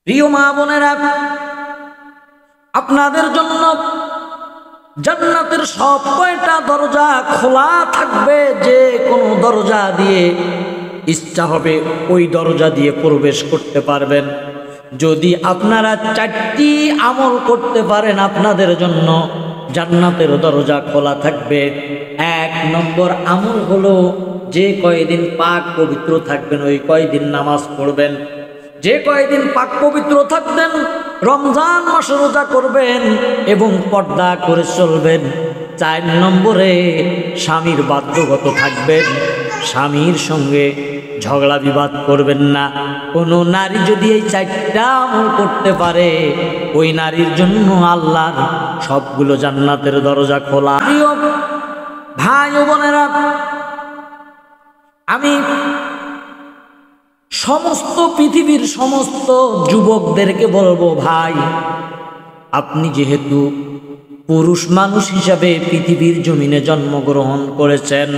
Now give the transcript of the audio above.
প্রিয় মা বোনেরা, আপনাদের জন্য জান্নাতের সব কয়টা দরজা খোলা থাকবে। যে কোনো দরজা দিয়ে ইচ্ছা হবে ওই দরজা দিয়ে প্রবেশ করতে পারবেন। যদি আপনারা 4টি আমল করতে পারেন, আপনাদের জন্য জান্নাতের দরজা খোলা থাকবে। 1 নম্বর আমল হলো, যে কয়দিন পাক পবিত্র থাকবেন ওই কয়দিন নামাজ পড়বেন। যে কয়দিন পাক পবিত্র থাকবেন, রমজান মাসে রোজা করবেন এবং পর্দা করে চলবেন। 4 নম্বরে স্বামীর বাধ্যগত থাকবেন, স্বামীর সঙ্গে ঝগড়া বিবাদ করবেন না। কোনো নারী যদি এই 4টা আমল করতে পারে, ওই নারীর জন্য আল্লাহর সবগুলো জান্নাতের দরজা খোলা। প্রিয় ভাই ও বোনেরা, আমি সমস্ত পৃথিবীর সমস্ত যুবকদেরকে বলবো, ভাই আপনি যেহেতু পুরুষ মানুষ হিসাবে পৃথিবীর জমিনে জন্মগ্রহণ করেছেন,